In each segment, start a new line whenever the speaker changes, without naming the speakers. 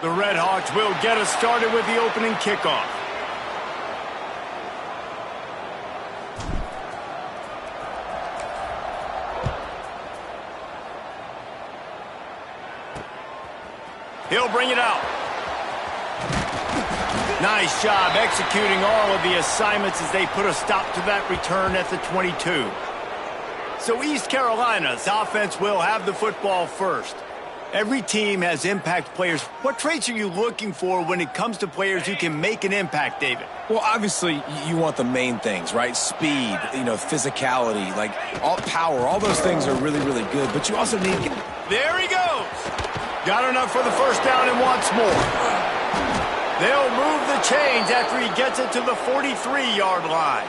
The Red Hawks will get us started with the opening kickoff. He'll bring it out. Nice job executing all of the assignments as they put a stop to that return at the 22. So East Carolina's offense will have the football first. Every team has impact players. What traits are you looking for when it comes to players who can make an impact, David?
Well, obviously, you want the main things, right? Speed, physicality, like all power. All those things are really, really good. But you also need...
There he goes. Got enough for the first down and wants more. They'll move the chains after he gets it to the 43-yard line.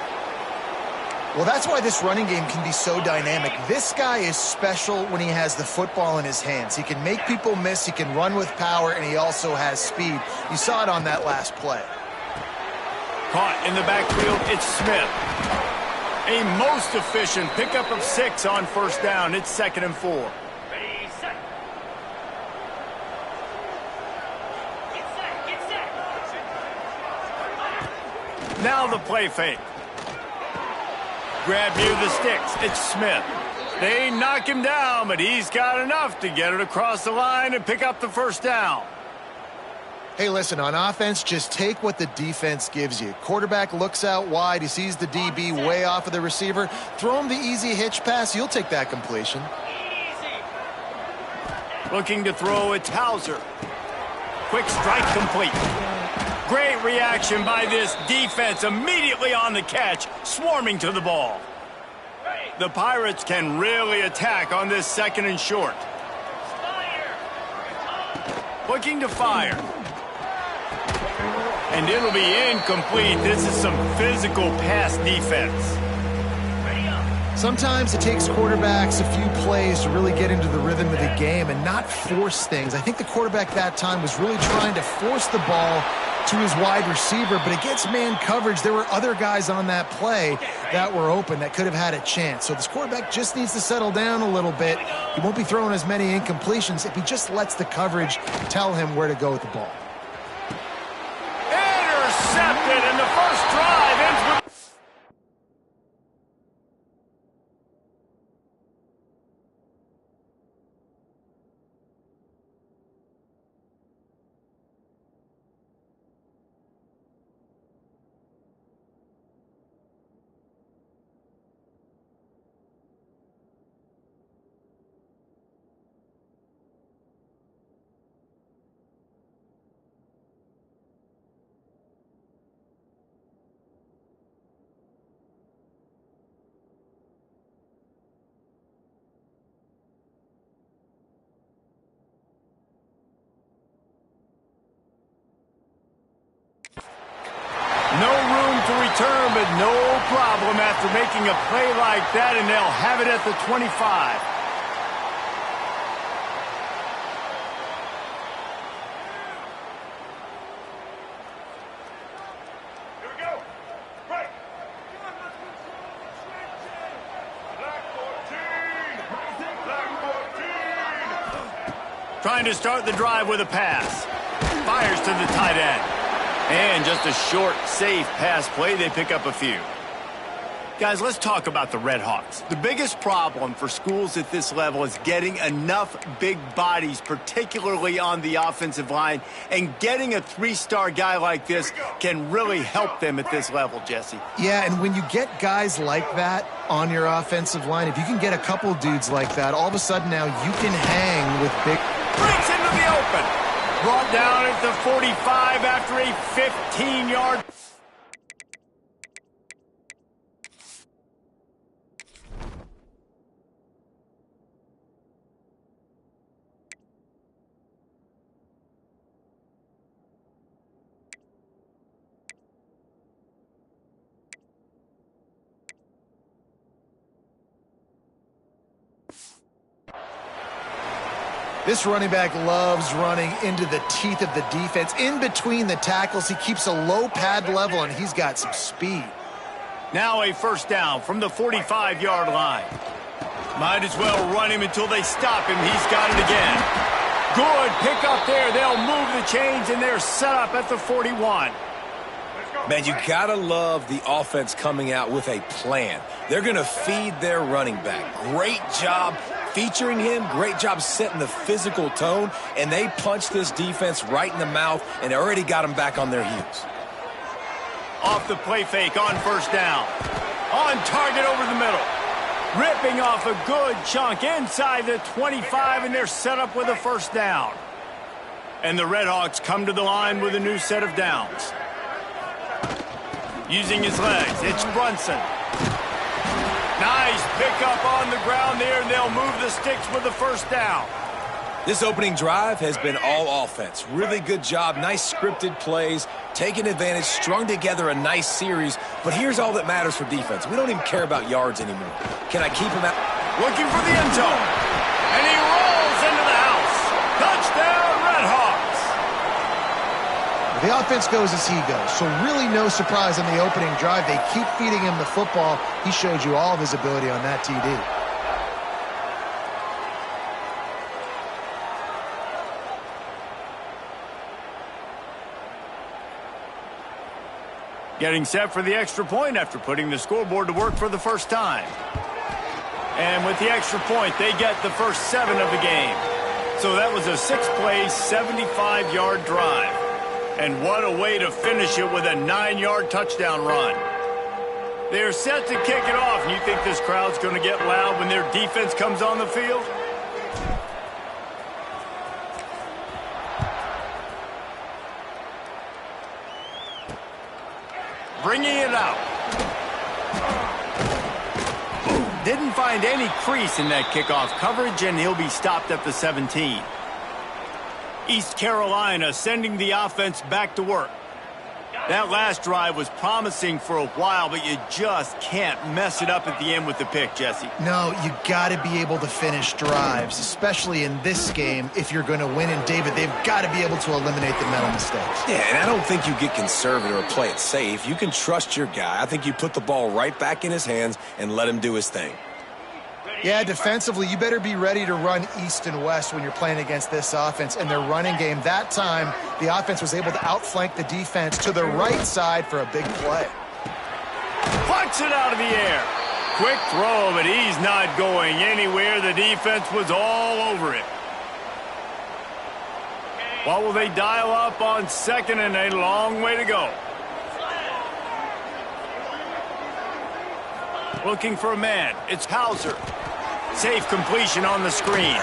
Well, that's why this running game can be so dynamic. This guy is special when he has the football in his hands. He can make people miss, he can run with power, and he also has speed. You saw it on that last play.
Caught in the backfield, it's Smith. A most efficient pickup of 6 on first down. It's 2nd and 4. Now the play fake. Grab near the sticks. It's Smith. They knock him down, but he's got enough to get it across the line and pick up the first down.
Hey, listen, on offense, just take what the defense gives you. Quarterback looks out wide. He sees the DB way off of the receiver. Throw him the easy hitch pass. You'll take that completion.
Looking to throw, it's Hauser. Quick strike complete. Great reaction by this defense, immediately on the catch, swarming to the ball. The Pirates can really attack on this 2nd and short. Looking to fire. And it'll be incomplete. This is some physical pass defense.
Sometimes it takes quarterbacks a few plays to really get into the rhythm of the game and not force things. I think the quarterback that time was really trying to force the ball to his wide receiver, but against man coverage, there were other guys on that play that were open that could have had a chance. So this quarterback just needs to settle down a little bit. He won't be throwing as many incompletions if he just lets the coverage tell him where to go with the ball.
Intercepted, and the first drive ends with... No room to return, but no problem after making a play like that, and they'll have it at the 25. Here we go. Right. Black 14. Trying to start the drive with a pass. Fires to the tight end. And just a short, safe pass play, they pick up a few. Guys, let's talk about the Red Hawks. The biggest problem for schools at this level is getting enough big bodies, particularly on the offensive line, and getting a 3-star guy like this can really help them at this level, Jesse.
Yeah, and when you get guys like that on your offensive line, if you can get a couple dudes like that, all of a sudden now you can hang with big...
Breaks into the open. Brought down at the 45 after a 15-yard...
This running back loves running into the teeth of the defense. In between the tackles, he keeps a low pad level, and he's got some speed.
Now a first down from the 45-yard line. Might as well run him until they stop him. He's got it again. Good pick up there. They'll move the chains, and they're set up at the 41.
Man, you got to love the offense coming out with a plan. They're going to feed their running back. Great job featuring him. Great job setting the physical tone. And they punched this defense right in the mouth and already got them back on their heels.
Off the play fake on first down. On target over the middle. Ripping off a good chunk inside the 25, and they're set up with a first down. And the Redhawks come to the line with a new set of downs. Using his legs, it's Brunson. Nice pickup on the ground there, and they'll move the sticks with the first down.
This opening drive has been all offense. Really good job, nice scripted plays, taking advantage, strung together a nice series. But here's all that matters for defense. We don't even care about yards anymore. Can I keep him out?
Looking for the end zone. And he rolls into the house. Touchdown, Redhawks.
The offense goes as he goes, so really no surprise on the opening drive. They keep feeding him the football. He showed you all of his ability on that TD.
Getting set for the extra point after putting the scoreboard to work for the first time. And with the extra point, they get the first 7 of the game. So that was a 6-play, 75-yard drive. And what a way to finish it with a 9-yard touchdown run. They're set to kick it off, and you think this crowd's going to get loud when their defense comes on the field? Bringing it out. Didn't find any crease in that kickoff coverage, and he'll be stopped at the 17. East Carolina sending the offense back to work. That last drive was promising for a while, but you just can't mess it up at the end with the pick, Jesse.
No, you got to be able to finish drives, especially in this game. If you're going to win, and David, they've got to be able to eliminate the mental mistakes.
Yeah, and I don't think you get conservative or play it safe. You can trust your guy. I think you put the ball right back in his hands and let him do his thing.
Yeah, defensively, you better be ready to run east and west when you're playing against this offense. And their running game, that time, the offense was able to outflank the defense to the right side for a big play.
Plucks it out of the air. Quick throw, but he's not going anywhere. The defense was all over it. What will they dial up on second, and a long way to go? Looking for a man. It's Hauser. Safe completion on the screen.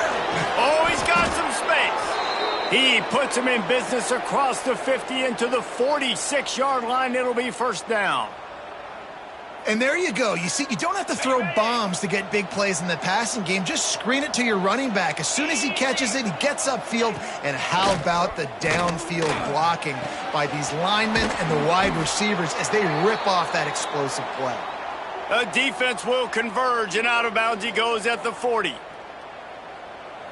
Oh, he's got some space. He puts him in business across the 50 into the 46-yard line. It'll be first down.
And there you go. You see, you don't have to throw bombs to get big plays in the passing game. Just screen it to your running back. As soon as he catches it, he gets upfield. And how about the downfield blocking by these linemen and the wide receivers as they rip off that explosive play?
The defense will converge, and out of bounds he goes at the 40.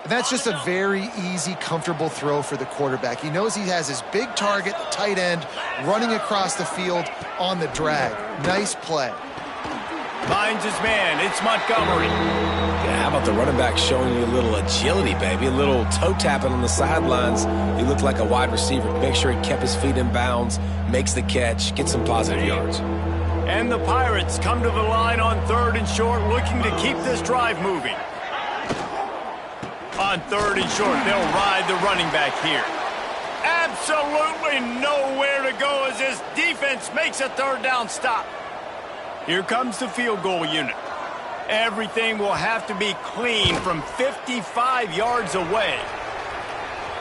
And that's just a very easy, comfortable throw for the quarterback. He knows he has his big target, the tight end, running across the field on the drag. Nice play.
Finds his man. It's Montgomery.
Yeah, how about the running back showing you a little agility, baby? A little toe tapping on the sidelines. He looked like a wide receiver. Make sure he kept his feet in bounds, makes the catch, gets some positive yards.
And the Pirates come to the line on 3rd and short, looking to keep this drive moving. On 3rd and short, they'll ride the running back here. Absolutely nowhere to go as this defense makes a 3rd down stop. Here comes the field goal unit. Everything will have to be clean from 55 yards away.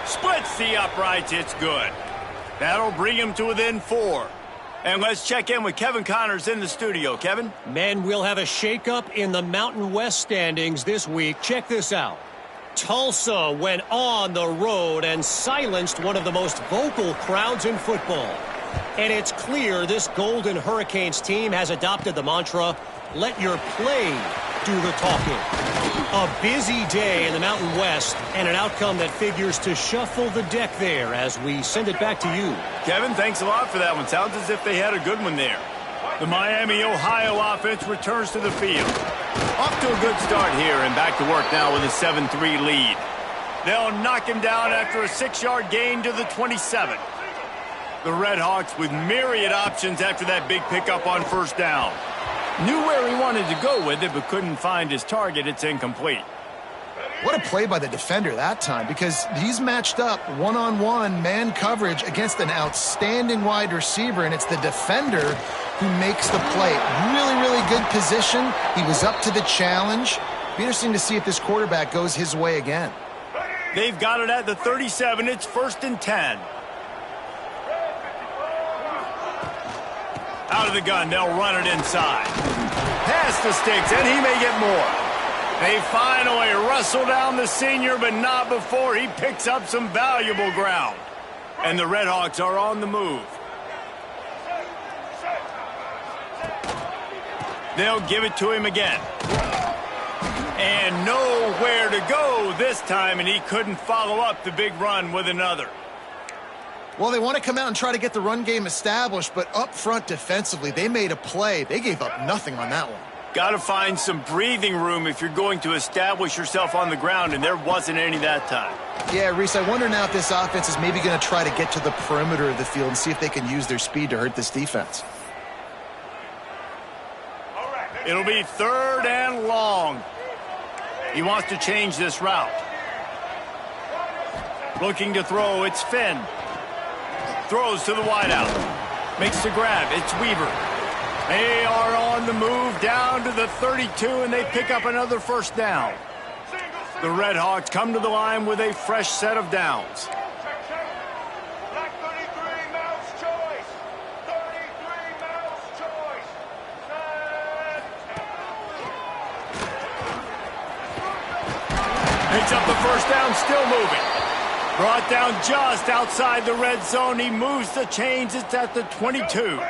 Splits the uprights, it's good. That'll bring him to within 4. And let's check in with Kevin Connors in the studio. Kevin?
Men, we'll have a shakeup in the Mountain West standings this week. Check this out. Tulsa went on the road and silenced one of the most vocal crowds in football. And it's clear this Golden Hurricanes team has adopted the mantra, let your play do the talking. A busy day in the Mountain West and an outcome that figures to shuffle the deck there as we send it back to you.
Kevin, thanks a lot for that one. Sounds as if they had a good one there. The Miami, Ohio offense returns to the field. Off to a good start here and back to work now with a 7-3 lead. They'll knock him down after a 6-yard gain to the 27. The Red Hawks with myriad options after that big pickup on first down. Knew where he wanted to go with it, but couldn't find his target. It's incomplete.
What a play by the defender that time, because he's matched up one-on-one man coverage against an outstanding wide receiver, and it's the defender who makes the play. Really, really good position. He was up to the challenge. Be interesting to see if this quarterback goes his way again.
They've got it at the 37. It's 1st and 10. Out of the gun, they'll run it inside. Past the sticks, and he may get more. They finally wrestle down the senior, but not before he picks up some valuable ground. And the Red Hawks are on the move. They'll give it to him again. And nowhere to go this time, and he couldn't follow up the big run with another.
Well, they want to come out and try to get the run game established, but up front defensively, they made a play. They gave up nothing on that one.
Got to find some breathing room if you're going to establish yourself on the ground, and there wasn't any that time.
Yeah, Reese, I wonder now if this offense is maybe going to try to get to the perimeter of the field and see if they can use their speed to hurt this defense.
It'll be 3rd and long. He wants to change this route. Looking to throw, it's Finn. Throws to the wideout. Makes the grab, it's Weaver. They are on the move down to the 32, and they pick up another first down. The Red Hawks come to the line with a fresh set of downs. Picks up the first down, still moving. Brought down just outside the red zone. He moves the chains. It's at the 22.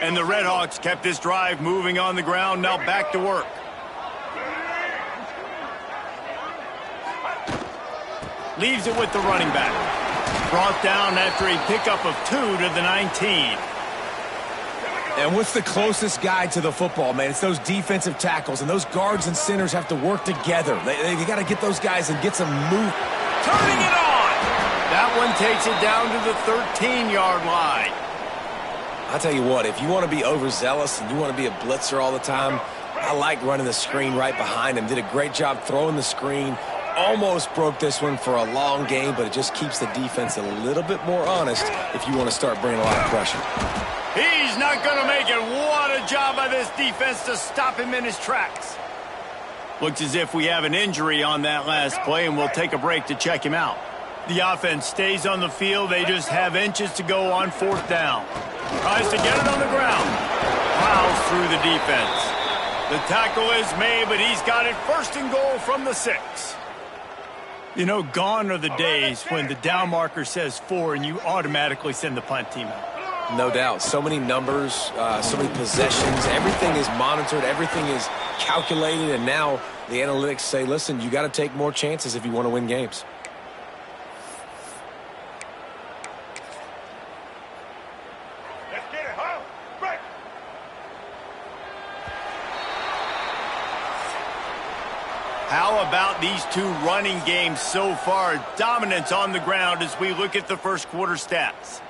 And the Red Hawks kept this drive moving on the ground. Now back to work. Leaves it with the running back. Brought down after a pickup of 2 to the 19.
And what's the closest guy to the football, man? It's those defensive tackles, and those guards and centers have to work together. They got to get those guys and get some move.
Turning it on! That one takes it down to the 13-yard line.
I'll tell you what, if you want to be overzealous and you want to be a blitzer all the time, I like running the screen right behind him. Did a great job throwing the screen. Almost broke this one for a long game, but it just keeps the defense a little bit more honest if you want to start bringing a lot of pressure.
He's not going to make it. What a job by this defense to stop him in his tracks. Looks as if we have an injury on that last play, and we'll take a break to check him out. The offense stays on the field. They just have inches to go on 4th down. Tries to get it on the ground. Plows through the defense. The tackle is made, but he's got it 1st and goal from the 6. You know, gone are the days when the down marker says 4 and you automatically send the punt team out.
No doubt. So many numbers, so many possessions. Everything is monitored. Everything is calculated. And now the analytics say, listen, you got to take more chances if you want to win games.
How about these two running games so far? Dominance on the ground as we look at the first quarter stats.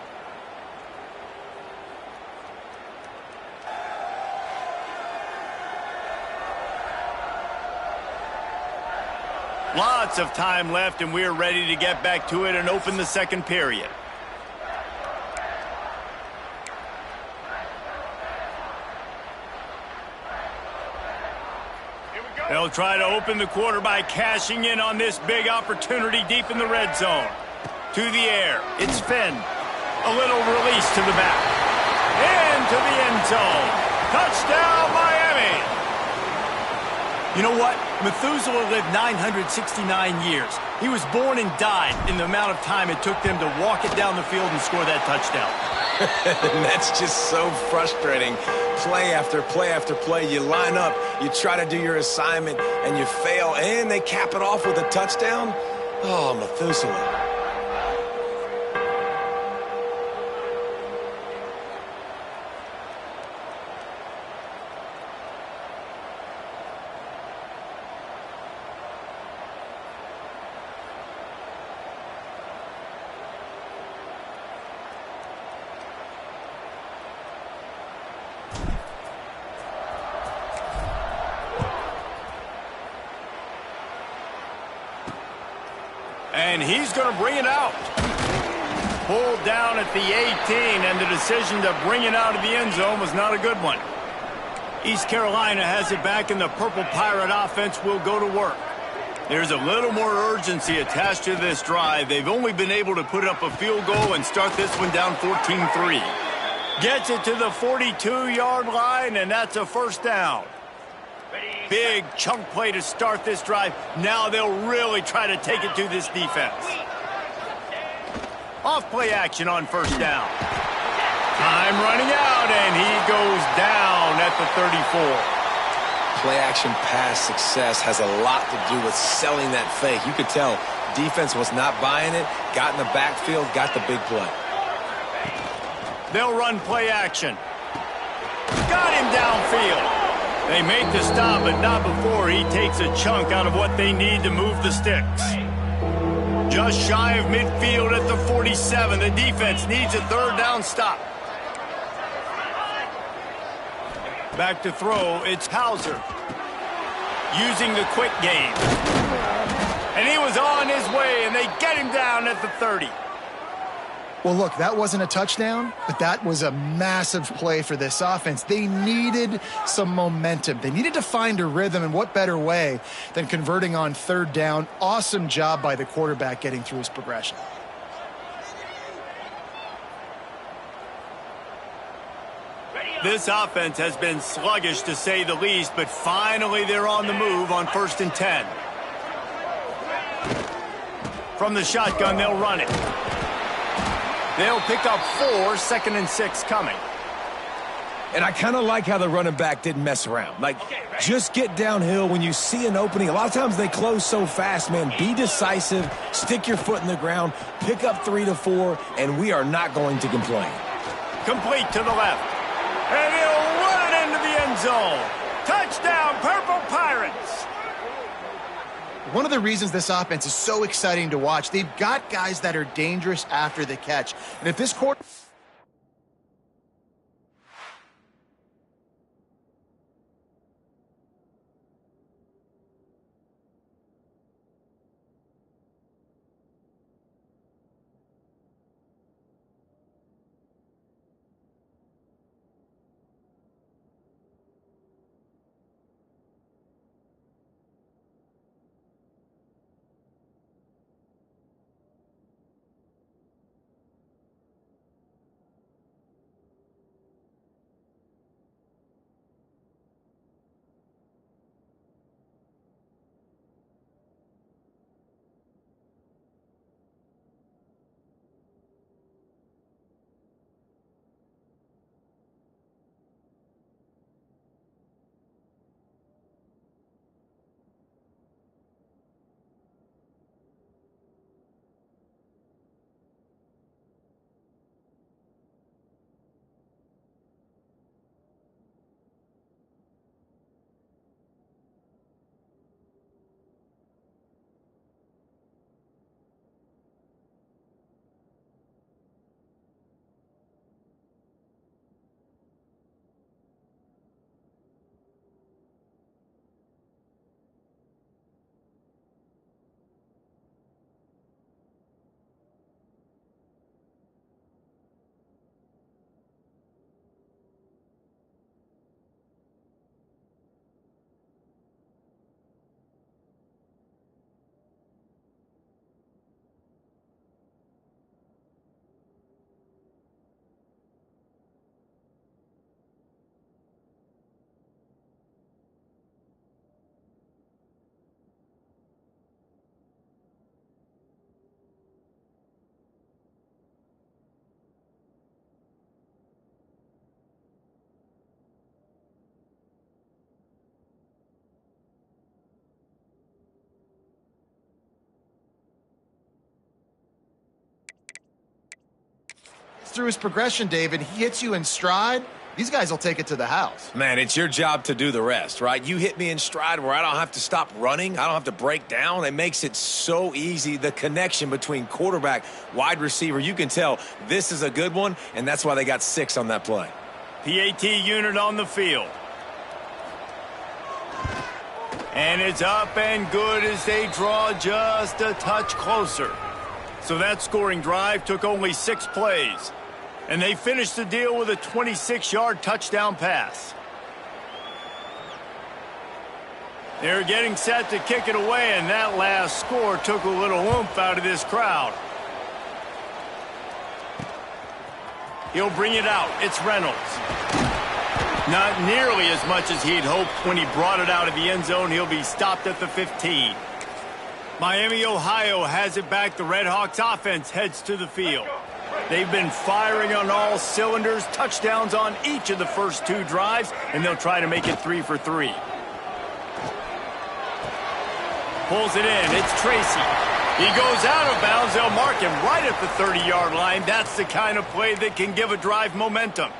Lots of time left, and we're ready to get back to it and open the second period. They'll try to open the quarter by cashing in on this big opportunity deep in the red zone. To the air, it's Finn. A little release to the back. Into the end zone. Touchdown, Miami! You know what? Methuselah lived 969 years. He was born and died in the amount of time it took them to walk it down the field and score that touchdown.
That's just so frustrating. Play after play after play. You line up, you try to do your assignment, and you fail, and they cap it off with a touchdown? Oh, Methuselah.
and he's going to bring it out. Pulled down at the 18, and the decision to bring it out of the end zone was not a good one. East Carolina has it back, and the Purple Pirate offense will go to work. There's a little more urgency attached to this drive. They've only been able to put up a field goal and start this one down 14-3. Gets it to the 42-yard line, and that's a first down. Big chunk play to start this drive. Now they'll really try to take it to this defense. Off play action on first down. Time running out, and he goes down at the 34.
Play action pass success has a lot to do with selling that fake. You could tell defense was not buying it, got in the backfield, got the big play.
They'll run play action. Got him downfield. They make the stop, but not before he takes a chunk out of what they need to move the sticks. Just shy of midfield at the 47. The defense needs a third down stop. Back to throw, it's Hauser. Using the quick game. And he was on his way, and they get him down at the 30.
Well, look, that wasn't a touchdown, but that was a massive play for this offense. They needed some momentum. They needed to find a rhythm, and what better way than converting on third down. Awesome job by the quarterback getting through his progression.
This offense has been sluggish, to say the least, but finally they're on the move on 1st and 10. From the shotgun, they'll run it. They'll pick up 4, 2nd and 6 coming.
And I kind of like how the running back didn't mess around. Like, just get downhill when you see an opening. A lot of times they close so fast, man. Be decisive, stick your foot in the ground, pick up 3 to 4, and we are not going to complain.
Complete to the left. And he'll run it into the end zone. Touchdown, Purple Pirates.
One of the reasons this offense is so exciting to watch, they've got guys that are dangerous after the catch. And if this quarter... through his progression, David, he hits you in stride, these guys will take it to the house.
Man, it's your job to do the rest, right? You hit me in stride where I don't have to stop running. I don't have to break down. It makes it so easy. The connection between quarterback, wide receiver, you can tell this is a good one, and that's why they got 6 on that play.
PAT unit on the field. And it's up and good as they draw just a touch closer. So that scoring drive took only 6 plays. And they finished the deal with a 26-yard touchdown pass. They're getting set to kick it away, and that last score took a little oomph out of this crowd. He'll bring it out. It's Reynolds. Not nearly as much as he'd hoped when he brought it out of the end zone. He'll be stopped at the 15. Miami, Ohio has it back. The Red Hawks offense heads to the field. They've been firing on all cylinders, touchdowns on each of the first 2 drives, and they'll try to make it 3 for 3. Pulls it in. It's Tracy. He goes out of bounds. They'll mark him right at the 30-yard line. That's the kind of play that can give a drive momentum.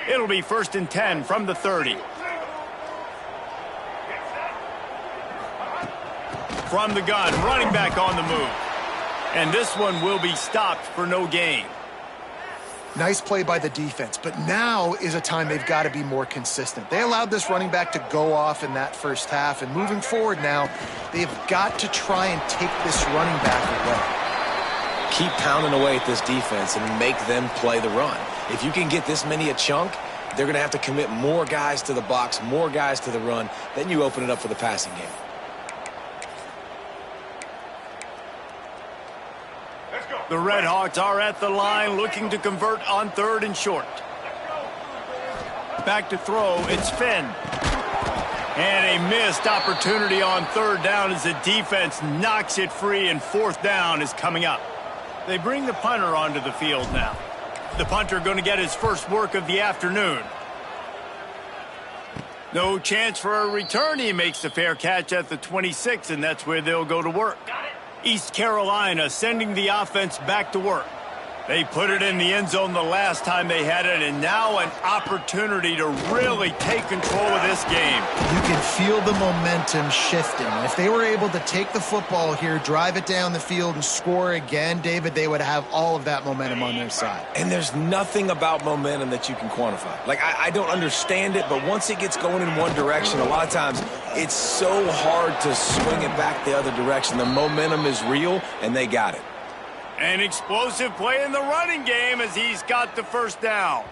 It'll be 1st and 10 from the 30. From the gun, running back on the move. And this one will be stopped for no gain.
Nice play by the defense, but now is a time they've got to be more consistent. They allowed this running back to go off in that first half, and moving forward now, they've got to try and take this running back away.
Keep pounding away at this defense and make them play the run. If you can get this many a chunk, they're going to have to commit more guys to the box, more guys to the run. Then you open it up for the passing game.
The Red Hawks are at the line looking to convert on 3rd and short. Back to throw, it's Finn. And a missed opportunity on 3rd down as the defense knocks it free, and 4th down is coming up. They bring the punter onto the field now. The punter going to get his first work of the afternoon. No chance for a return. He makes the fair catch at the 26, and that's where they'll go to work. East Carolina sending the offense back to work. They put it in the end zone the last time they had it, and now an opportunity to really take control of this game.
You can feel the momentum shifting. If they were able to take the football here, drive it down the field, and score again, David, they would have all of that momentum on their side.
And there's nothing about momentum that you can quantify. Like, I don't understand it, but once it gets going in one direction, a lot of times it's so hard to swing it back the other direction. The momentum is real, and they got it.
An explosive play in the running game as he's got the 1st down.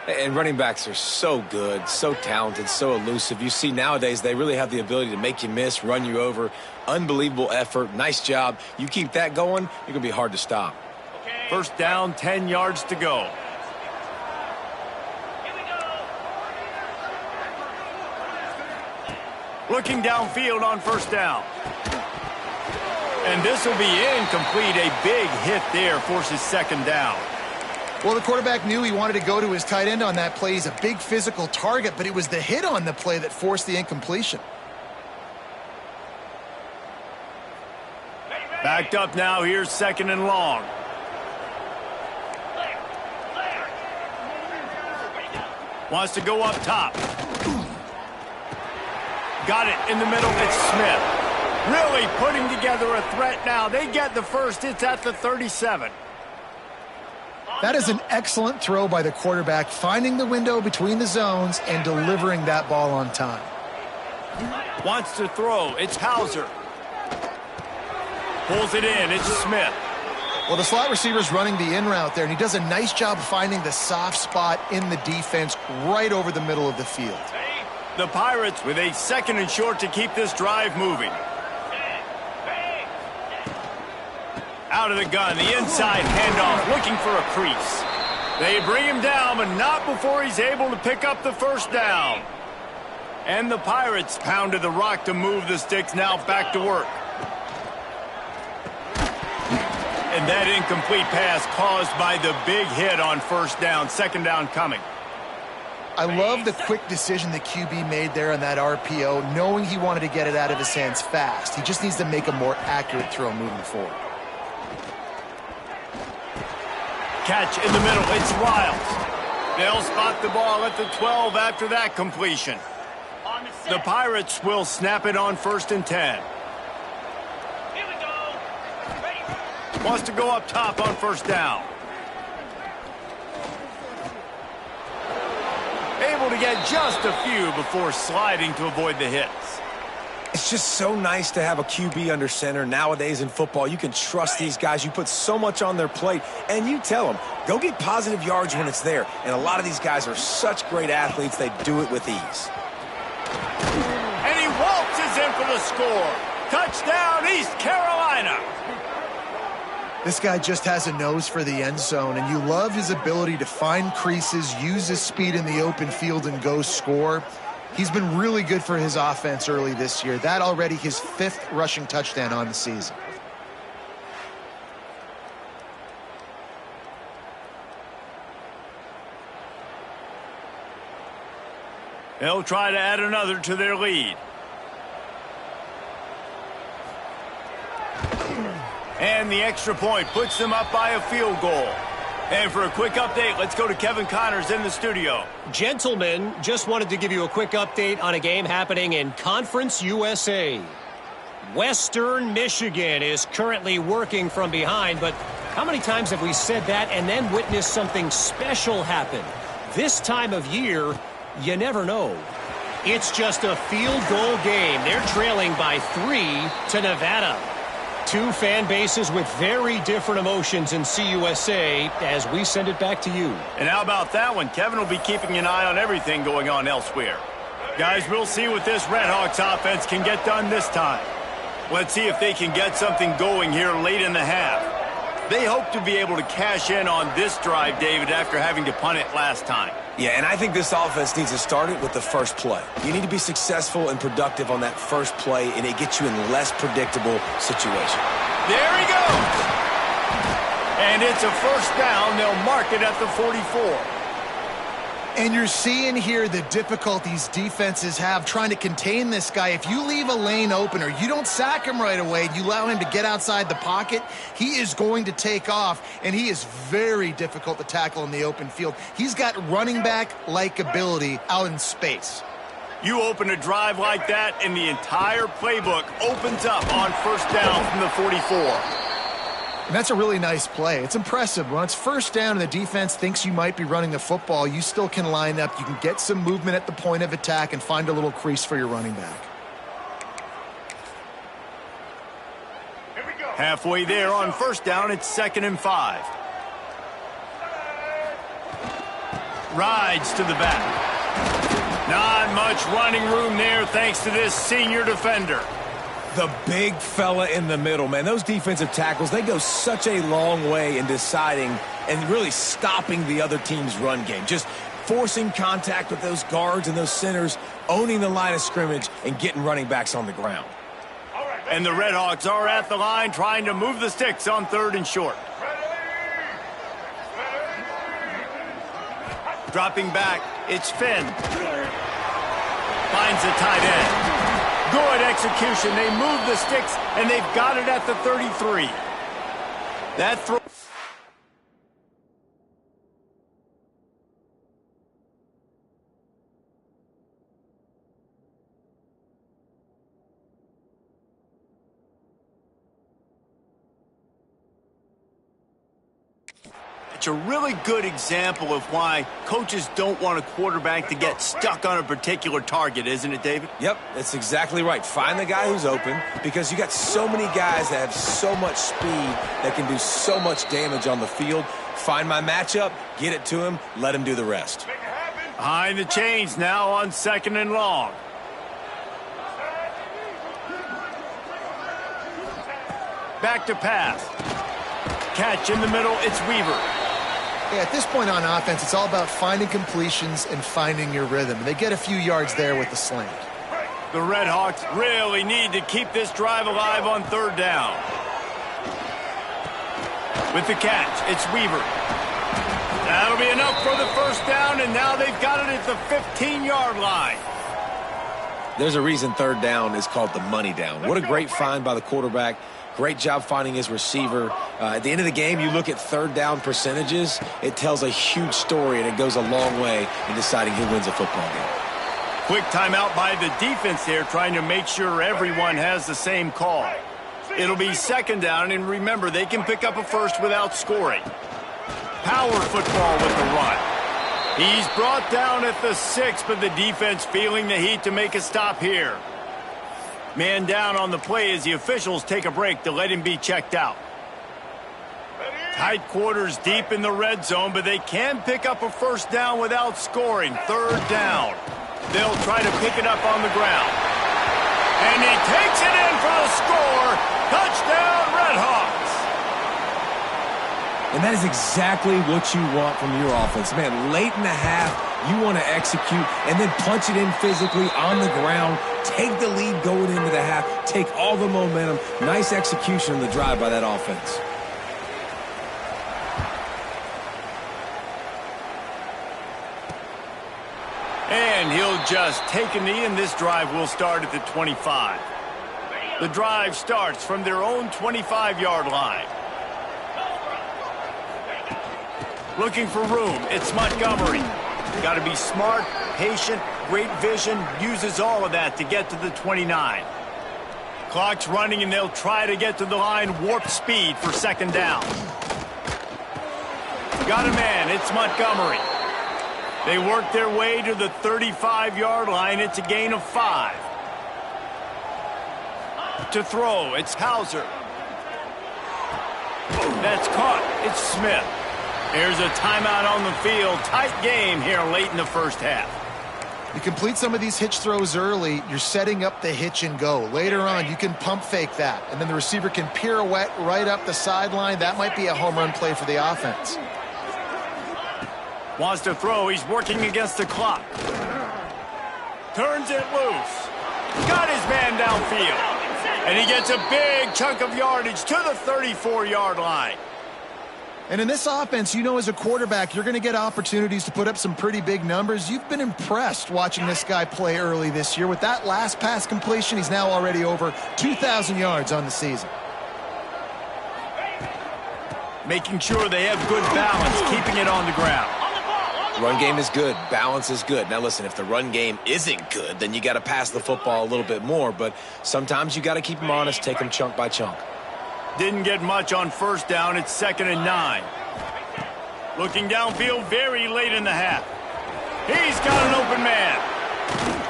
And running backs are so good, so talented, so elusive. You see nowadays they really have the ability to make you miss, run you over. Unbelievable effort. Nice job. You keep that going, you're going to be hard to stop.
1st down, 10 yards to go. Looking downfield on 1st down. And this will be incomplete. A big hit there forces 2nd down.
Well, the quarterback knew he wanted to go to his tight end on that play. He's a big physical target, but it was the hit on the play that forced the incompletion.
Backed up now. Here's 2nd and long. Wants to go up top. Got it in the middle. It's Smith. Really putting together a threat now. They get the 1st. It's at the 37.
That is an excellent throw by the quarterback, finding the window between the zones and delivering that ball on time.
Wants to throw. It's Hauser. Pulls it in. It's Smith.
Well, the slot receiver's running the in route there, and he does a nice job finding the soft spot in the defense right over the middle of the field.
The Pirates with a 2nd and short to keep this drive moving. Out of the gun, the inside handoff, looking for a crease. They bring him down, but not before he's able to pick up the 1st down. And the Pirates pounded the rock to move the sticks, now back to work. And that incomplete pass caused by the big hit on 1st down, 2nd down coming.
I love the quick decision the QB made there on that RPO, knowing he wanted to get it out of his hands fast. He just needs to make a more accurate throw moving forward.
Catch in the middle. It's Riles. They'll spot the ball at the 12 after that completion. The Pirates will snap it on 1st and 10. Wants to go up top on 1st down. Able to get just a few before sliding to avoid the hits.
It's just so nice to have a QB under center. Nowadays in football, you can trust these guys. You put so much on their plate, and you tell them, go get positive yards when it's there. And a lot of these guys are such great athletes, they do it with ease.
And he waltzes in for the score. Touchdown, East Carolina.
This guy just has a nose for the end zone, and you love his ability to find creases, use his speed in the open field, and go score. He's been really good for his offense early this year. That already his 5th rushing touchdown on the season.
They'll try to add another to their lead. And the extra point puts them up by a field goal. And for a quick update, let's go to Kevin Connors in the studio.
Gentlemen, just wanted to give you a quick update on a game happening in Conference USA. Western Michigan is currently working from behind, but how many times have we said that and then witnessed something special happen? This time of year, you never know. It's just a field goal game. They're trailing by 3 to Nevada. Two fan bases with very different emotions in CUSA as we send it back to you.
And how about that one? Kevin will be keeping an eye on everything going on elsewhere. Guys, we'll see what this Redhawks offense can get done this time. Let's see if they can get something going here late in the half. They hope to be able to cash in on this drive, David, after having to punt it last time.
Yeah, and I think this offense needs to start it with the first play. You need to be successful and productive on that first play, and it gets you in less predictable situation.
There he goes! And it's a first down. They'll mark it at the 44.
And you're seeing here the difficulties defenses have trying to contain this guy. If you leave a lane open or you don't sack him right away, you allow him to get outside the pocket, he is going to take off, and he is very difficult to tackle in the open field. He's got running back-like ability out in space.
You open a drive like that, and the entire playbook opens up on first down from the 44.
And that's a really nice play. It's impressive. When it's first down and the defense thinks you might be running the football, you still can line up. You can get some movement at the point of attack and find a little crease for your running back.
Halfway there on first down, it's 2nd and 5. Rides to the back. Not much running room there thanks to this senior defender.
The big fella in the middle, man. Those defensive tackles, they go such a long way in deciding and really stopping the other team's run game. Just forcing contact with those guards and those centers, owning the line of scrimmage, and getting running backs on the ground.
And the Redhawks are at the line trying to move the sticks on 3rd and short. Dropping back, it's Finn. Finds the tight end. Good execution. They move the sticks, and they've got it at the 33. That throw. It's a really good example of why coaches don't want a quarterback to get stuck on a particular target, isn't it, David?
Yep, that's exactly right. Find the guy who's open, because you got so many guys that have so much speed that can do so much damage on the field. Find my matchup, get it to him, let him do the rest.
Behind the chains now on 2nd and long. Back to pass. Catch in the middle, it's Weaver.
Yeah, at this point on offense, it's all about finding completions and finding your rhythm. They get a few yards there with the slant.
The Redhawks really need to keep this drive alive on 3rd down. With the catch, it's Weaver. That'll be enough for the first down, and now they've got it at the 15-yard line.
There's a reason 3rd down is called the money down. What a great find by the quarterback. Great job finding his receiver. At the end of the game, you look at 3rd down percentages. It tells a huge story, and it goes a long way in deciding who wins a football game.
Quick timeout by the defense here, trying to make sure everyone has the same call. It'll be 2nd down, and remember, they can pick up a first without scoring. Power football with the run. He's brought down at the 6, but the defense feeling the heat to make a stop here. Man down on the play as the officials take a break to let him be checked out. Tight quarters deep in the red zone, but they can pick up a first down without scoring. Third down. They'll try to pick it up on the ground. And he takes it in for the score. Touchdown, Redhawks.
And that is exactly what you want from your offense. Man, late in the half, you want to execute and then punch it in physically on the ground. Take the lead going into the half. Take all the momentum. Nice execution in the drive by that offense.
And he'll just take a knee, and this drive will start at the 25. The drive starts from their own 25-yard line. Looking for room, it's Montgomery. Got to be smart, patient, great vision, uses all of that to get to the 29. Clock's running, and they'll try to get to the line, warp speed for second down. Got a man, it's Montgomery. They work their way to the 35-yard line. It's a gain of 5. To throw, it's Hauser. That's caught. It's Smith. Here's a timeout on the field. Tight game here late in the first half.
You complete some of these hitch throws early, you're setting up the hitch and go. Later on, you can pump fake that, and then the receiver can pirouette right up the sideline. That might be a home run play for the offense.
Wants to throw. He's working against the clock. Turns it loose. Got his man downfield. And he gets a big chunk of yardage to the 34-yard line.
And in this offense, you know as a quarterback, you're going to get opportunities to put up some pretty big numbers. You've been impressed watching this guy play early this year. With that last pass completion, he's now already over 2,000 yards on the season.
Making sure they have good balance, keeping it on the ground.
Run game is good. Balance is good. Now, listen, if the run game isn't good, then you got to pass the football a little bit more. But sometimes you got to keep them honest, take them chunk by chunk.
Didn't get much on first down. It's 2nd and 9. Looking downfield very late in the half. He's got an open man.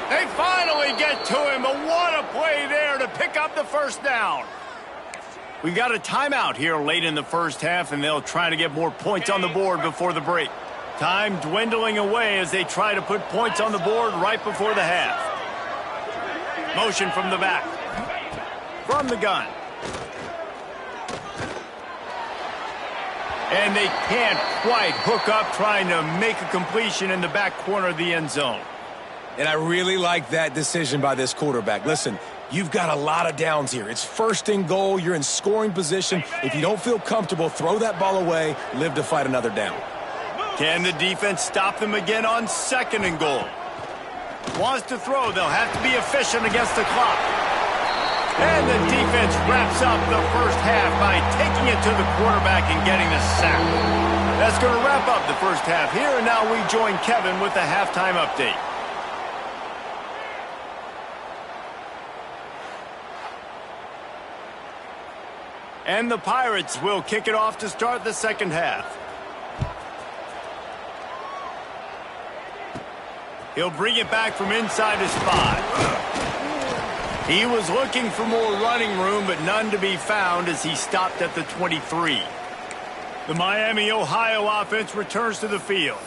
They finally get to him, but what a play there to pick up the first down. We've got a timeout here late in the first half, and they'll try to get more points on the board before the break. Time dwindling away as they try to put points on the board right before the half. Motion from the back. From the gun. And they can't quite hook up trying to make a completion in the back corner of the end zone.
And I really like that decision by this quarterback. Listen, you've got a lot of downs here. It's 1st and goal. You're in scoring position. If you don't feel comfortable, throw that ball away. Live to fight another down.
Can the defense stop them again on 2nd and goal? Wants to throw. They'll have to be efficient against the clock. And the defense wraps up the first half by taking it to the quarterback and getting the sack. That's going to wrap up the first half here, and now we join Kevin with the halftime update. And the Pirates will kick it off to start the second half. He'll bring it back from inside his 5. He was looking for more running room, but none to be found as he stopped at the 23. The Miami, Ohio offense returns to the field.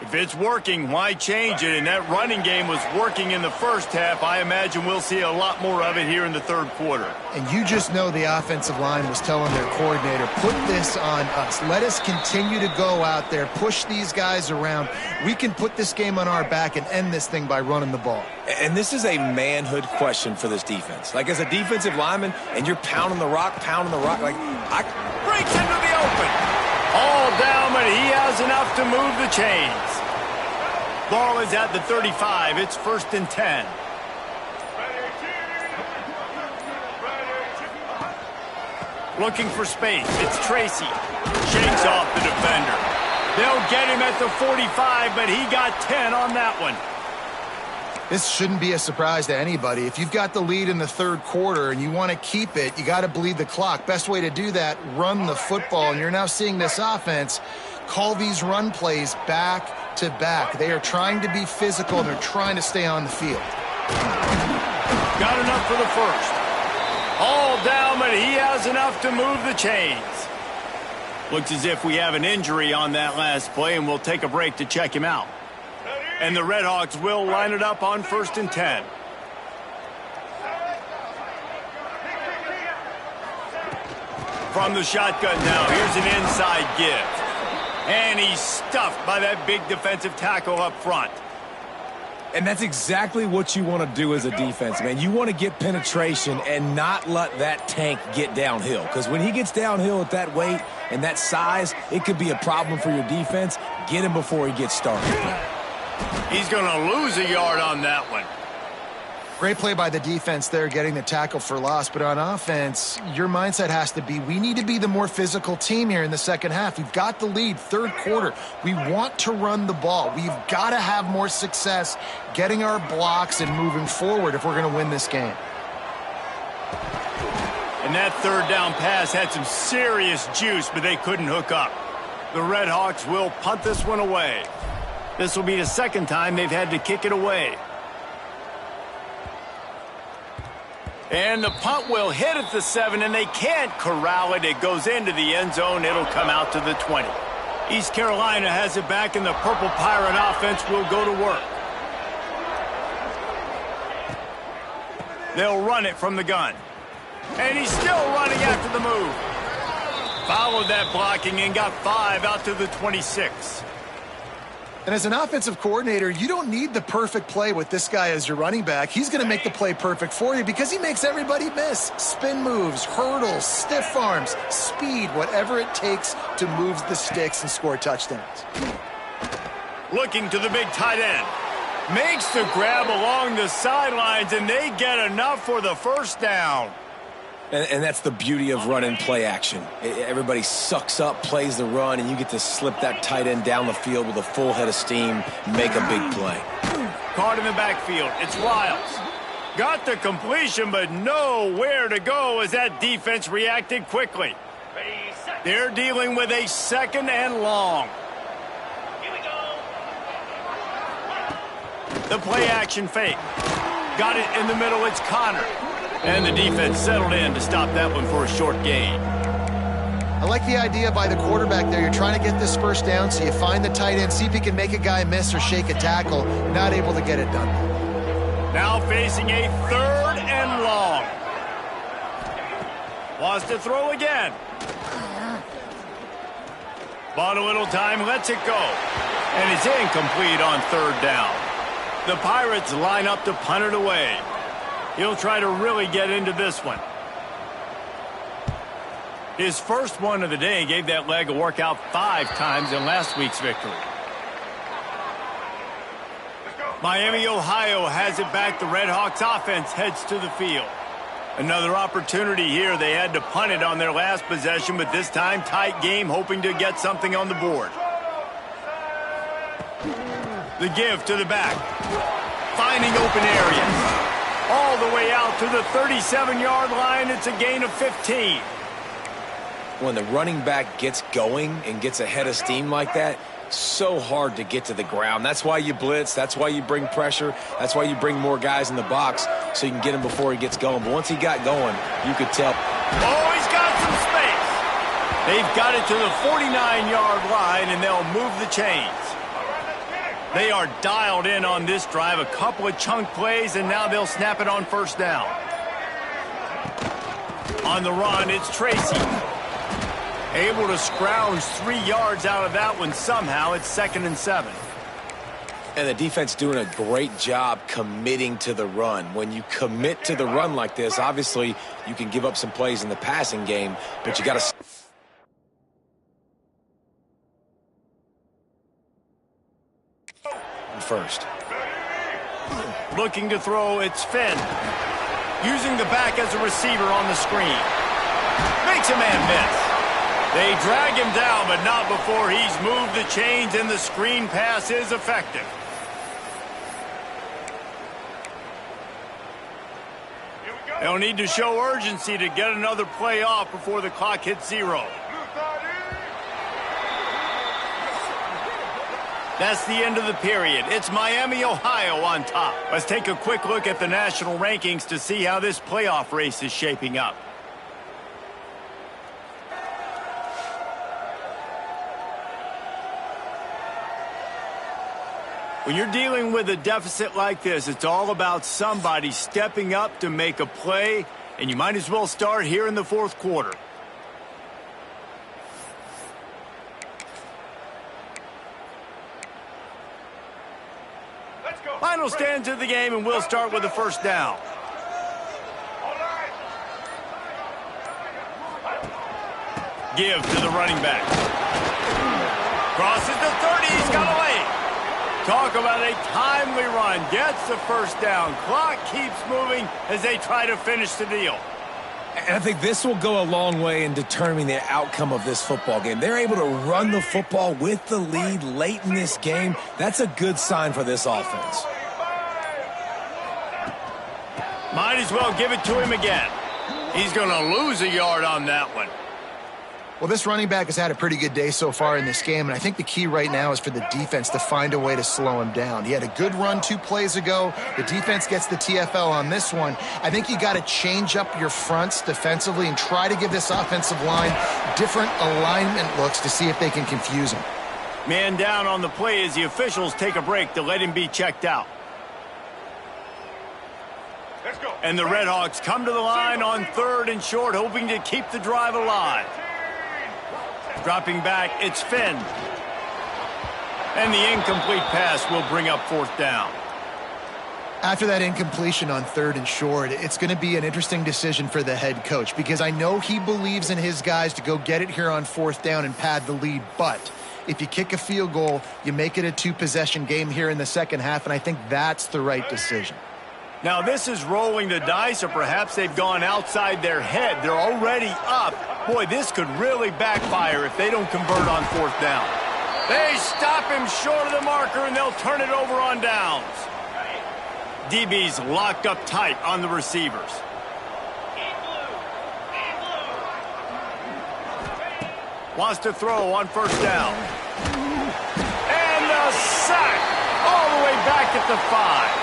If it's working, why change it? And that running game was working in the first half. I imagine we'll see a lot more of it here in the third quarter.
And you just know the offensive line was telling their coordinator, put this on us. Let us continue to go out there, push these guys around. We can put this game on our back and end this thing by running the ball.
And this is a manhood question for this defense. Like, as a defensive lineman, and you're pounding the rock, like,
breaks into the open. All down, but he has enough to move the chains. Ball is at the 35. It's 1st and 10. Looking for space. It's Tracy. Shakes off the defender. They'll get him at the 45, but he got 10 on that one.
This shouldn't be a surprise to anybody. If you've got the lead in the third quarter and you want to keep it, you got to bleed the clock. Best way to do that, run the football. And you're now seeing this offense call these run plays back to back. They are trying to be physical, and they're trying to stay on the field.
Got enough for the first. All down, but he has enough to move the chains. Looks as if we have an injury on that last play, and we'll take a break to check him out. And the Redhawks will line it up on 1st and 10. From the shotgun now, here's an inside give. And he's stuffed by that big defensive tackle up front.
And that's exactly what you want to do as a defense, man. You want to get penetration and not let that tank get downhill. Because when he gets downhill at that weight and that size, it could be a problem for your defense. Get him before he gets started.
He's going to lose a yard on that one.
Great play by the defense there, getting the tackle for loss. But on offense, your mindset has to be, we need to be the more physical team here in the second half. We've got the lead, third quarter. We want to run the ball. We've got to have more success getting our blocks and moving forward if we're going to win this game.
And that third down pass had some serious juice, but they couldn't hook up. The Redhawks will punt this one away. This will be the second time they've had to kick it away. And the punt will hit at the 7, and they can't corral it. It goes into the end zone. It'll come out to the 20. East Carolina has it back, and the Purple Pirate offense will go to work. They'll run it from the gun. And he's still running after the move. Followed that blocking and got 5 out to the 26.
And as an offensive coordinator, you don't need the perfect play with this guy as your running back. He's going to make the play perfect for you because he makes everybody miss. Spin moves, hurdles, stiff arms, speed, whatever it takes to move the sticks and score touchdowns.
Looking to the big tight end. Makes the grab along the sidelines, and they get enough for the first down.
And that's the beauty of running play action. Everybody sucks up, plays the run, and you get to slip that tight end down the field with a full head of steam, make a big play.
Caught in the backfield. It's Wiles. Got the completion, but nowhere to go as that defense reacted quickly. They're dealing with a 2nd and long. The play action fake. Got it in the middle. It's Connor. And the defense settled in to stop that one for a short gain.
I like the idea by the quarterback there. You're trying to get this first down, so you find the tight end, see if he can make a guy miss or shake a tackle. Not able to get it done.
Now facing a 3rd and long. Wants to throw again. Bought a little time, lets it go. And it's incomplete on 3rd down. The Pirates line up to punt it away. He'll try to really get into this one. His first one of the day gave that leg a workout 5 times in last week's victory. Miami, Ohio has it back. The Redhawks offense heads to the field. Another opportunity here. They had to punt it on their last possession, but this time tight game, hoping to get something on the board. The give to the back. Finding open areas. All the way out to the 37-yard line. It's a gain of 15.
When the running back gets going and gets ahead of steam like that, so hard to get to the ground. That's why you blitz. That's why you bring pressure. That's why you bring more guys in the box so you can get him before he gets going. But once he got going, you could tell.
Oh, he's got some space. They've got it to the 49-yard line, and they'll move the chains. They are dialed in on this drive. A couple of chunk plays, and now they'll snap it on 1st down. On the run, it's Tracy. Able to scrounge 3 yards out of that one somehow. It's 2nd and 7.
And the defense doing a great job committing to the run. When you commit to the run like this, obviously you can give up some plays in the passing game, but you got to... first.
Looking to throw, it's Finn. Using the back as a receiver on the screen. Makes a man miss. They drag him down, but not before he's moved the chains, and the screen pass is effective. They'll need to show urgency to get another play off before the clock hits 0. That's the end of the period. It's Miami, Ohio on top. Let's take a quick look at the national rankings to see how this playoff race is shaping up. When you're dealing with a deficit like this, it's all about somebody stepping up to make a play, and you might as well start here in the fourth quarter. Final stands of the game, and we'll start with the first down. Give to the running back. Crosses the 30. He's got away. Talk about a timely run. Gets the first down. Clock keeps moving as they try to finish the deal.
And I think this will go a long way in determining the outcome of this football game. They're able to run the football with the lead late in this game. That's a good sign for this offense.
Might as well give it to him again. He's going to lose a yard on that one.
Well, this running back has had a pretty good day so far in this game, and I think the key right now is for the defense to find a way to slow him down. He had a good run 2 plays ago. The defense gets the TFL on this one. I think you got to change up your fronts defensively and try to give this offensive line different alignment looks to see if they can confuse him.
Man down on the play as the officials take a break to let him be checked out. And the Redhawks come to the line on 3rd and short, hoping to keep the drive alive. Dropping back, it's Finn. And the incomplete pass will bring up 4th down.
After that incompletion on 3rd and short, it's going to be an interesting decision for the head coach because I know he believes in his guys to go get it here on 4th down and pad the lead. But if you kick a field goal, you make it a 2-possession game here in the second half, and I think that's the right decision.
Now, this is rolling the dice, or perhaps they've gone outside their head. They're already up. Boy, this could really backfire if they don't convert on 4th down. They stop him short of the marker, and they'll turn it over on downs. DB's locked up tight on the receivers. Wants to throw on 1st down. And a sack all the way back at the 5.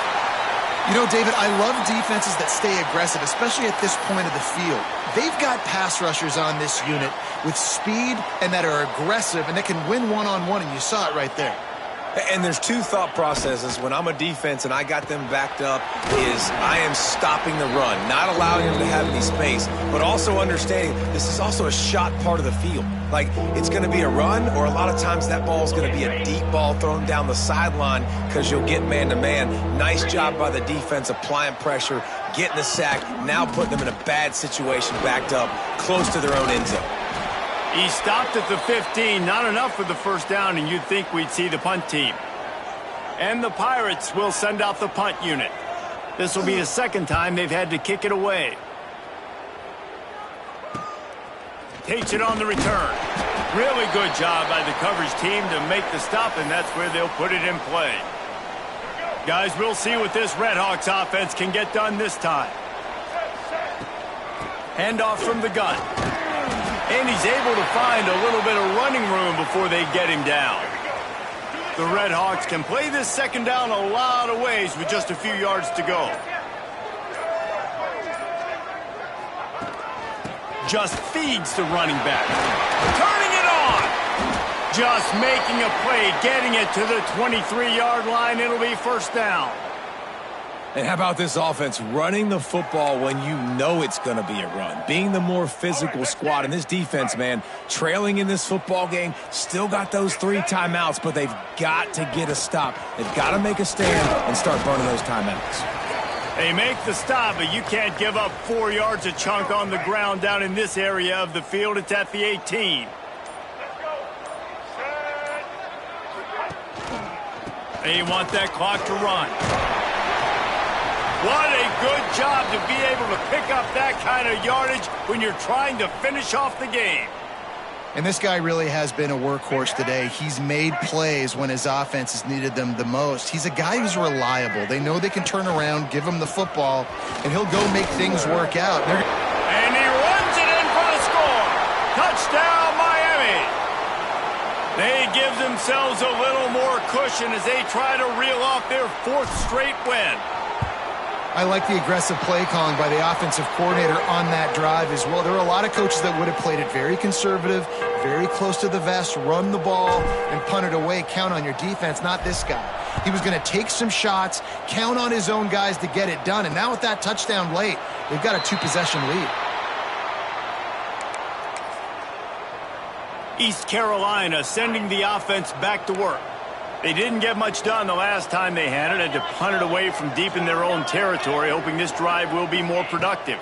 You know, David, I love defenses that stay aggressive, especially at this point of the field. They've got pass rushers on this unit with speed and that are aggressive and that can win one-on-one, and you saw it right there.
And there's 2 thought processes when I'm a defense and I got them backed up is I am stopping the run, not allowing them to have any space, but also understanding this is also a shot part of the field. Like, it's going to be a run, or a lot of times that ball is going to be a deep ball thrown down the sideline because you'll get man-to-man. Nice job by the defense applying pressure, getting the sack, now putting them in a bad situation backed up close to their own end zone.
He stopped at the 15, not enough for the first down, and you'd think we'd see the punt team. And the Pirates will send out the punt unit. This will be the second time they've had to kick it away. Takes it on the return. Really good job by the coverage team to make the stop, and that's where they'll put it in play. Guys, we'll see what this Redhawks offense can get done this time. Handoff from the gun. And he's able to find a little bit of running room before they get him down. The Redhawks can play this second down a lot of ways with just a few yards to go. Just feeds the running back. Turning it on. Just making a play, getting it to the 23-yard line. It'll be 1st down.
And how about this offense running the football when you know it's going to be a run? Being the more physical squad. And this defense, man, trailing in this football game, still got those 3 timeouts, but they've got to get a stop. They've got to make a stand and start burning those timeouts.
They make the stop, but you can't give up 4 yards a chunk on the ground down in this area of the field. It's at the 18. They want that clock to run. What a good job to be able to pick up that kind of yardage when you're trying to finish off the game.
And this guy really has been a workhorse today. He's made plays when his offense has needed them the most. He's a guy who's reliable. They know they can turn around, give him the football, and he'll go make things work out. And
he runs it in for the score. Touchdown, Miami. They give themselves a little more cushion as they try to reel off their 4th straight win.
I like the aggressive play calling by the offensive coordinator on that drive as well. There are a lot of coaches that would have played it very conservative, very close to the vest, run the ball, and punt it away. Count on your defense, not this guy. He was going to take some shots, count on his own guys to get it done. And now with that touchdown late, they've got a 2-possession lead.
East Carolina sending the offense back to work. They didn't get much done the last time they had it. Had to punt it away from deep in their own territory, hoping this drive will be more productive.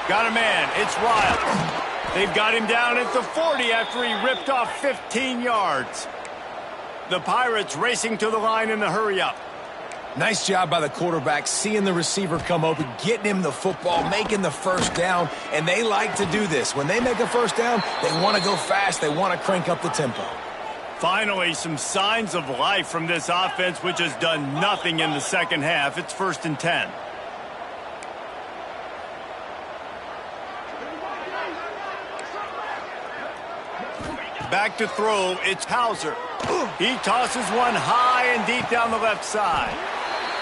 Got a man. It's Wild. They've got him down at the 40 after he ripped off 15 yards. The Pirates racing to the line in the hurry-up.
Nice job by the quarterback, seeing the receiver come open, getting him the football, making the first down, and they like to do this. When they make a first down, they want to go fast. They want to crank up the tempo.
Finally, some signs of life from this offense, which has done nothing in the second half. It's 1st and 10. Back to throw, it's Hauser. He tosses one high and deep down the left side.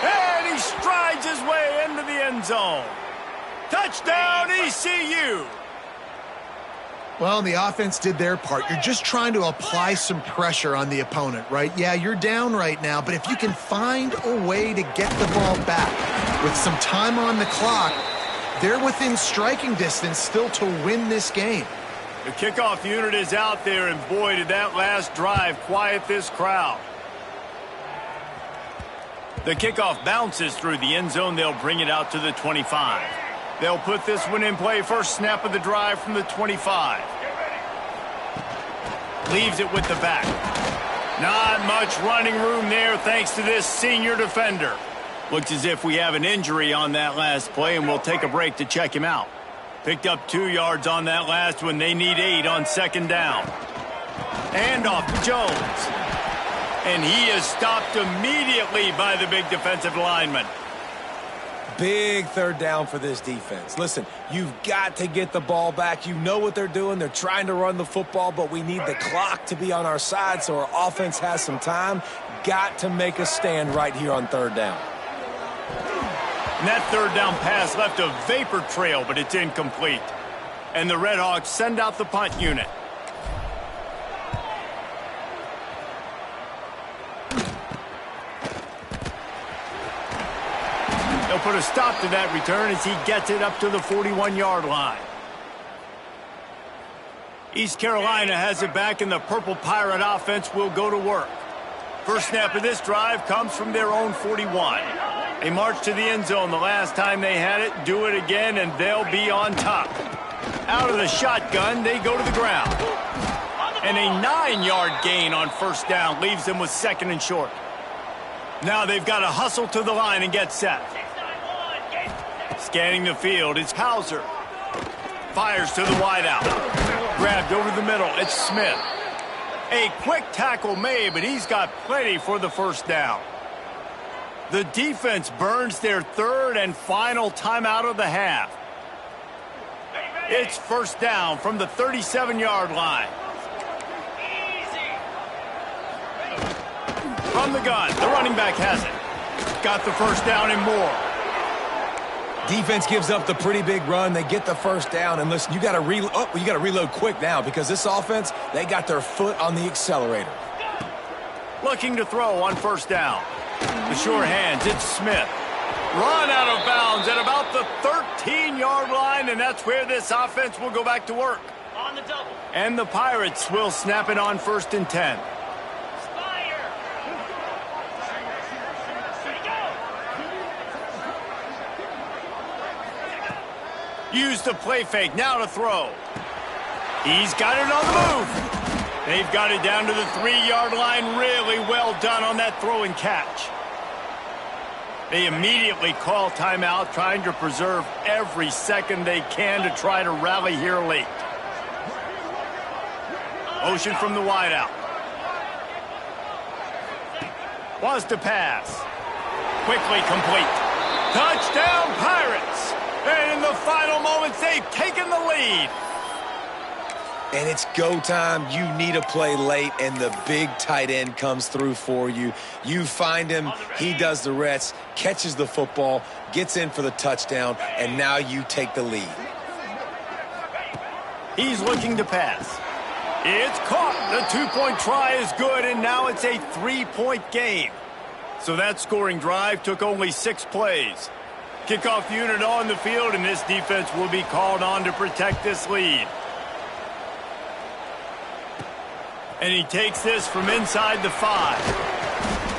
And he strides his way into the end zone. Touchdown, ECU!
Well, the offense did their part. You're just trying to apply some pressure on the opponent, right? Yeah, you're down right now, but if you can find a way to get the ball back with some time on the clock, they're within striking distance still to win this game.
The kickoff unit is out there, and boy, did that last drive quiet this crowd. The kickoff bounces through the end zone. They'll bring it out to the 25. They'll put this one in play. First snap of the drive from the 25. Leaves it with the back. Not much running room there thanks to this senior defender. Looks as if we have an injury on that last play, and we'll take a break to check him out. Picked up 2 yards on that last one. They need 8 on second down. And off to Jones. And he is stopped immediately by the big defensive lineman.
Big third down for this defense. Listen, you've got to get the ball back. You know what they're doing. They're trying to run the football, but we need the clock to be on our side so our offense has some time. Got to make a stand right here on third down.
And that third down pass left a vapor trail, but it's incomplete. And the Red Hawks send out the punt unit. They'll put a stop to that return as he gets it up to the 41-yard line. East Carolina has it back, and the Purple Pirate offense will go to work. First snap of this drive comes from their own 41. They march to the end zone the last time they had it, do it again, and they'll be on top. Out of the shotgun, they go to the ground. And a 9-yard gain on first down leaves them with second and short. Now they've got to hustle to the line and get set. Scanning the field, it's Hauser. Fires to the wideout. Grabbed over the middle, it's Smith. A quick tackle made, but he's got plenty for the first down. The defense burns their third and final timeout of the half. It's first down from the 37-yard line. From the gun, the running back has it. Got the first down and more.
Defense gives up the pretty big run. They get the first down, and listen, you got to reload quick now because this offense, they got their foot on the accelerator.
Looking to throw on first down. The sure hands, it's Smith. Run out of bounds at about the 13-yard line, and that's where this offense will go back to work. On the double. And the Pirates will snap it on first and 10. Use the play fake, now to throw. He's got it on the move. They've got it down to the 3-yard line. Really well done on that throw and catch. They immediately call timeout, trying to preserve every second they can to try to rally here late. Motion from the wideout. Wants to pass. Quickly complete. Touchdown, Pirates! And in the final moments, they've taken the lead.
And it's go time. You need a play late, and the big tight end comes through for you. You find him, he does the rest, catches the football, gets in for the touchdown, and now you take the lead.
He's looking to pass. It's caught. The two-point try is good, and now it's a three-point game. So that scoring drive took only 6 plays. Kickoff unit on the field, and this defense will be called on to protect this lead. And he takes this from inside the 5.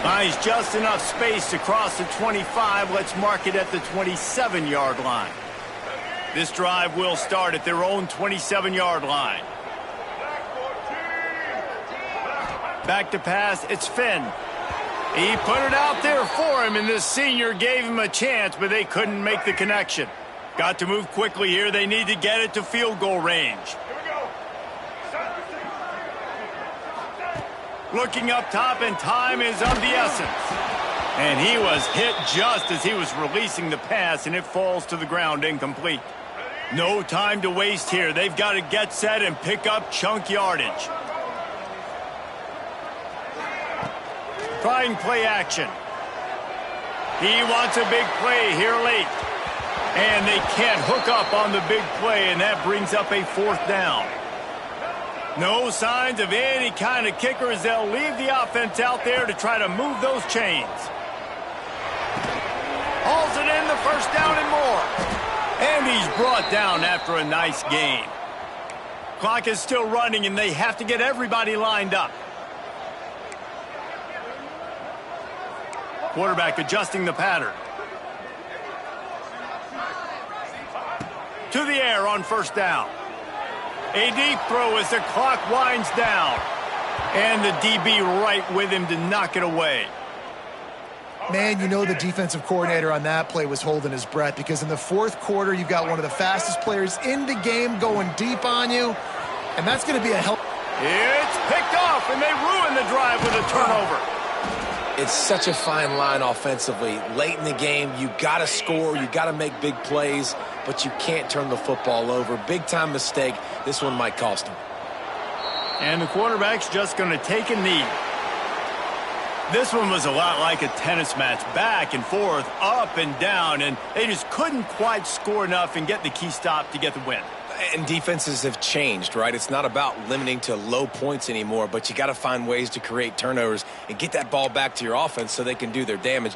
Finds just enough space to cross the 25. Let's mark it at the 27-yard line. This drive will start at their own 27-yard line. Back to pass, it's Finn. He put it out there for him, and this senior gave him a chance, but they couldn't make the connection. Got to move quickly here. They need to get it to field goal range. Looking up top, and time is of the essence. And he was hit just as he was releasing the pass, and it falls to the ground incomplete. No time to waste here. They've got to get set and pick up chunk yardage. Trying play action. He wants a big play here late. And they can't hook up on the big play, and that brings up a 4th down. No signs of any kind of kickers. They'll leave the offense out there to try to move those chains. Hauls it in, the first down and more. And he's brought down after a nice gain. Clock is still running, and they have to get everybody lined up. Quarterback adjusting the pattern. To the air on first down. A deep throw as the clock winds down. And the DB right with him to knock it away.
Man, you know the defensive coordinator on that play was holding his breath, because in the 4th quarter, you've got one of the fastest players in the game going deep on you, and that's going to be a help.
It's picked off, and they ruin the drive with a turnover.
It's such a fine line offensively. Late in the game, you got to score, you got to make big plays, but you can't turn the football over. Big-time mistake. This one might cost him.
And the quarterback's just going to take a knee. This one was a lot like a tennis match, back and forth, up and down, and they just couldn't quite score enough and get the key stop to get the win.
And defenses have changed, right? It's not about limiting to low points anymore, but you got to find ways to create turnovers and get that ball back to your offense so they can do their damage.